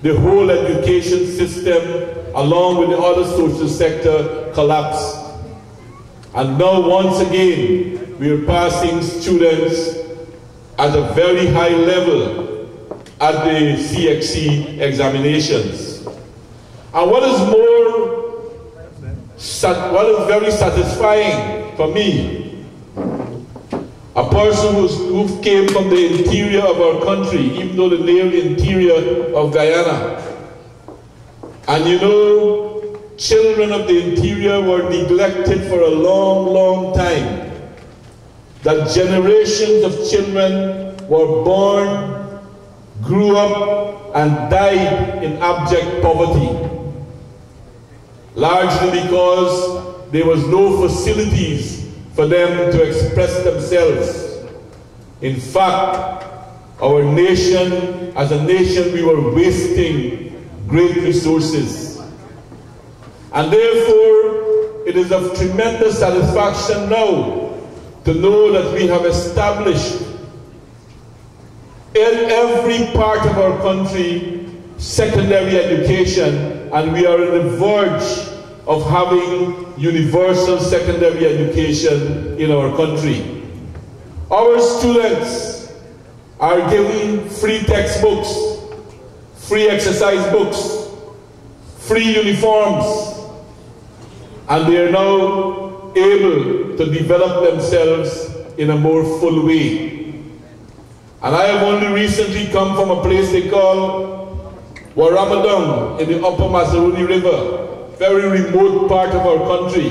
the whole education system, along with the other social sector, collapsed. And now once again, we are passing students at a very high level at the CXC examinations. And what is very satisfying for me, a person who came from the interior of our country, even though the near interior of Guyana. And you know, children of the interior were neglected for a long, long time. That generations of children were born, grew up, and died in abject poverty. Largely because there was no facilities for them to express themselves. In fact, our nation, as a nation, we were wasting great resources. And therefore, it is of tremendous satisfaction now to know that we have established in every part of our country secondary education, and we are on the verge of having universal secondary education in our country. Our students are given free textbooks, free exercise books, free uniforms, and they are now able to develop themselves in a more full way. And I have only recently come from a place they call Ramotar in the upper Mazaruni River, very remote part of our country.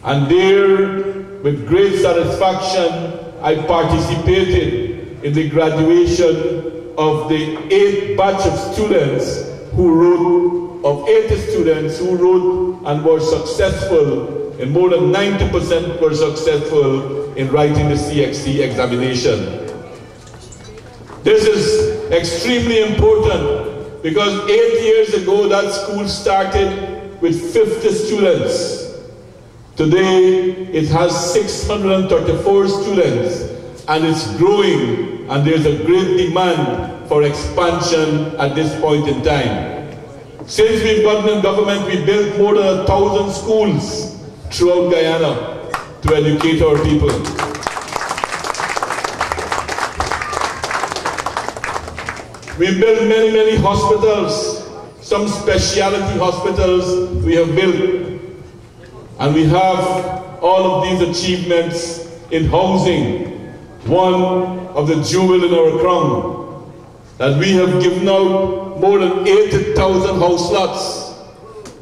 And there, with great satisfaction, I participated in the graduation of the 8th batch of students who wrote, of 80 students who wrote and were successful, and more than 90% were successful in writing the CXC examination. This is extremely important because 8 years ago that school started with 50 students. Today it has 634 students and it's growing, and there's a great demand for expansion at this point in time. Since we've gotten in government, we built more than 1,000 schools throughout Guyana to educate our people. We built many, many hospitals, some specialty hospitals we have built. And we have all of these achievements in housing, one of the jewel in our crown, that we have given out more than 80,000 house lots.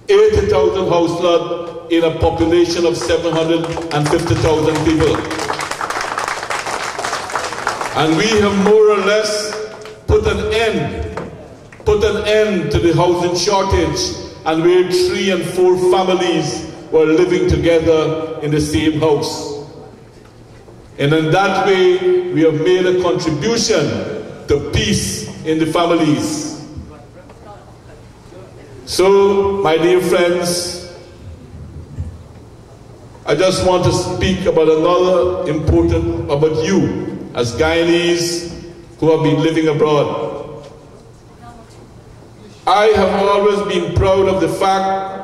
80,000 house lots in a population of 750,000 people. And we have more or less put an end to the housing shortage, and where 3 and 4 families were living together in the same house. And in that way, we have made a contribution to peace in the families. So, my dear friends, I just want to speak about another important, about you as Guyanese who have been living abroad. I have always been proud of the fact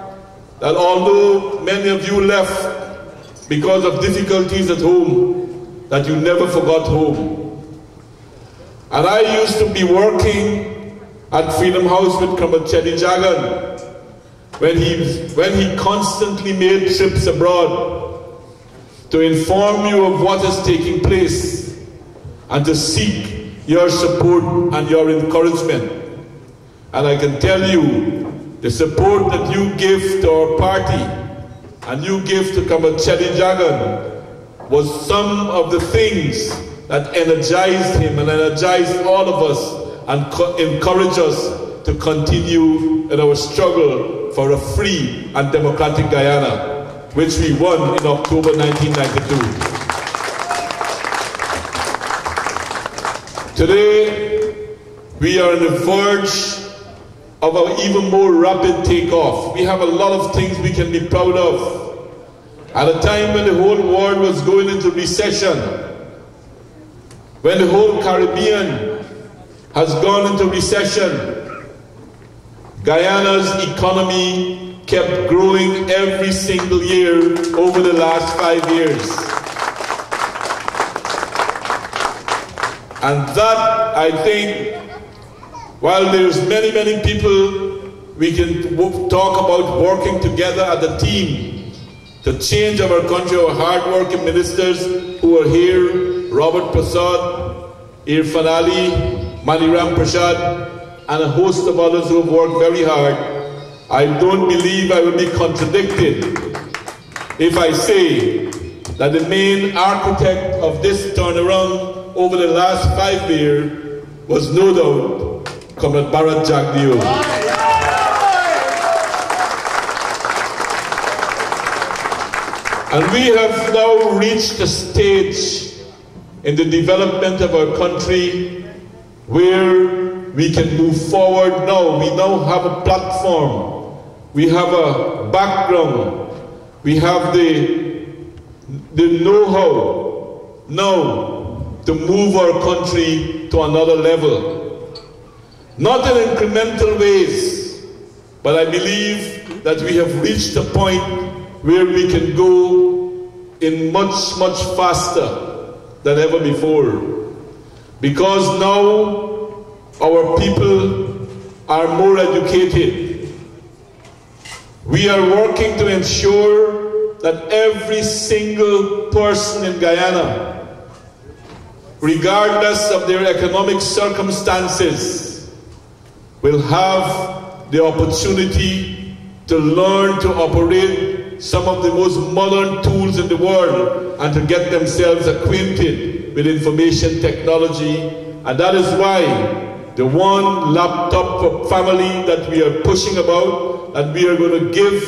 that although many of you left because of difficulties at home, that you never forgot home. And I used to be working at Freedom House with Kamachedi Jagan when he constantly made trips abroad to inform you of what is taking place and to seek your support and your encouragement. And I can tell you, the support that you give to our party and you give to Kamachedi Jagan was some of the things that energized him and energized all of us and encouraged us to continue in our struggle for a free and democratic Guyana, which we won in October 1992. Today, we are on the verge of an even more rapid takeoff. We have a lot of things we can be proud of. At a time when the whole world was going into recession, when the whole Caribbean has gone into recession, Guyana's economy kept growing every single year over the last 5 years. And that, I think, while there's many people, we can talk about working together as a team to change our country. Our hard-working ministers who are here, Robert Prasad, Irfan Ali, Maniram Prasad, and a host of others who have worked very hard. I don't believe I will be contradicted if I say that the main architect of this turnaround over the last 5 years was no doubt Comrade Bharat Jagdeo. And we have now reached a stage in the development of our country where we can move forward now. We now have a platform. We have a background. We have the know-how now to move our country to another level. Not in incremental ways, but I believe that we have reached a point where we can go in much faster than ever before. Because now our people are more educated. We are working to ensure that every single person in Guyana, regardless of their economic circumstances, will have the opportunity to learn to operate some of the most modern tools in the world and to get themselves acquainted with information technology. And that is why the one laptop for family that we are pushing about, that we are going to give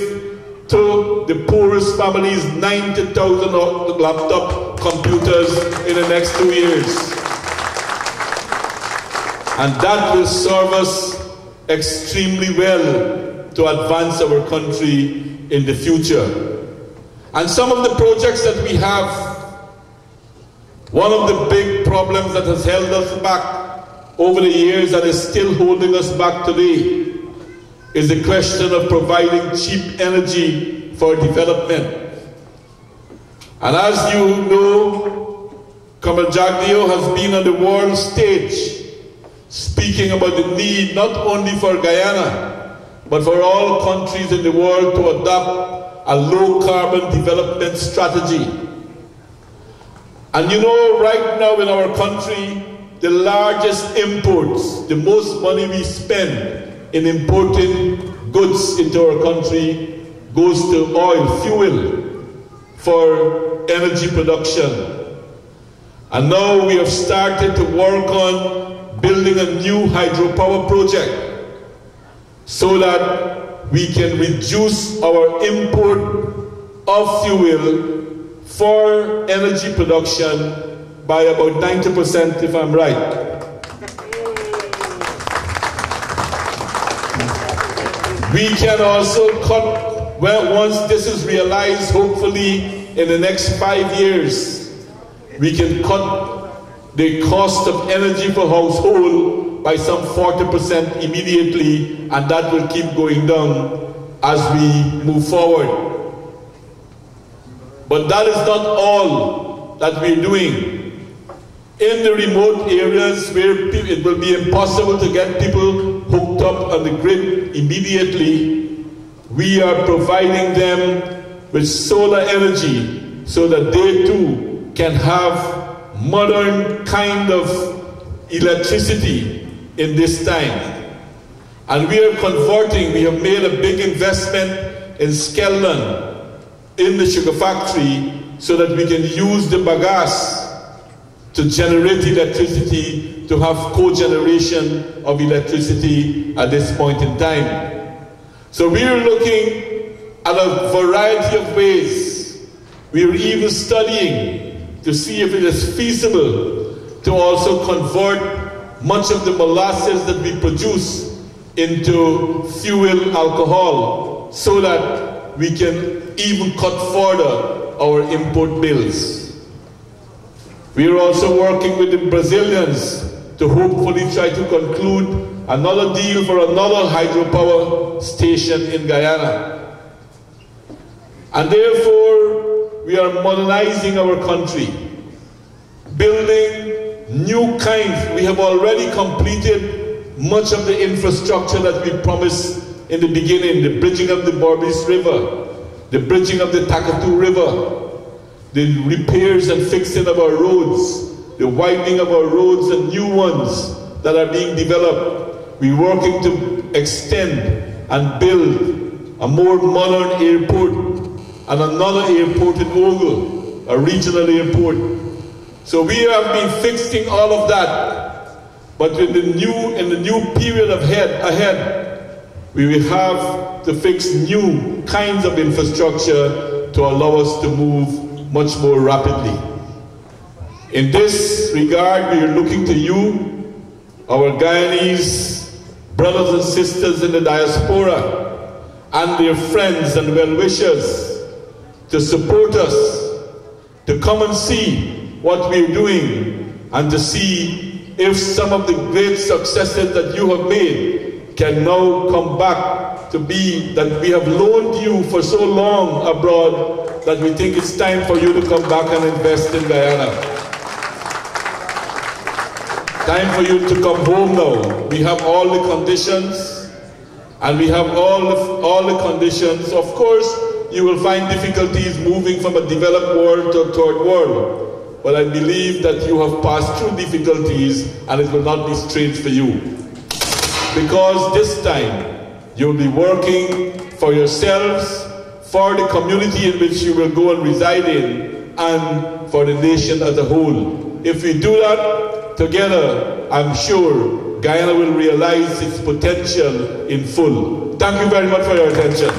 to the poorest families, 90,000 laptop computers in the next 2 years. And that will serve us extremely well to advance our country in the future. And some of the projects that we have, one of the big problems that has held us back over the years and is still holding us back today is the question of providing cheap energy for development. And as you know, Comrade Jagdeo has been on the world stage speaking about the need not only for Guyana, but for all countries in the world to adopt a low-carbon development strategy. And you know, right now in our country, the largest imports, the most money we spend in importing goods into our country goes to oil, fuel, for energy production. And now we have started to work on building a new hydropower project so that we can reduce our import of fuel for energy production by about 90%, if I'm right. We can also cut, well, once this is realized, hopefully in the next 5 years, we can cut the cost of energy per household by some 40% immediately, and that will keep going down as we move forward. But that is not all that we're doing. In the remote areas where it will be impossible to get people hooked up on the grid immediately, we are providing them with solar energy so that they too can have modern kind of electricity in this time. And we are converting, we have made a big investment in Skelton, in the sugar factory, so that we can use the bagasse to generate electricity, to have co-generation of electricity at this point in time. So we are looking at a variety of ways. We are even studying to see if it is feasible to also convert much of the molasses that we produce into fuel alcohol so that we can even cut further our import bills. We are also working with the Brazilians to hopefully try to conclude another deal for another hydropower station in Guyana. And therefore, we are modernizing our country, building new kinds. We have already completed much of the infrastructure that we promised in the beginning, the bridging of the Berbice River, the bridging of the Takatu River, the repairs and fixing of our roads, the widening of our roads and new ones that are being developed. We're working to extend and build a more modern airport and another airport in Ogle, a regional airport. So we have been fixing all of that, but in the new period ahead, we will have to fix new kinds of infrastructure to allow us to move much more rapidly. In this regard, we are looking to you, our Guyanese brothers and sisters in the diaspora, and their friends and well-wishers, to support us, to come and see what we're doing, and to see if some of the great successes that you have made can now come back to be that we have loaned you for so long abroad that we think it's time for you to come back and invest in Guyana. Time for you to come home now. We have all the conditions, and we have all the conditions. Of course, you will find difficulties moving from a developed world to a third world, but I believe that you have passed through difficulties and it will not be strange for you. Because this time, you'll be working for yourselves, for the community in which you will go and reside in, and for the nation as a whole. If we do that together, I'm sure Guyana will realize its potential in full. Thank you very much for your attention.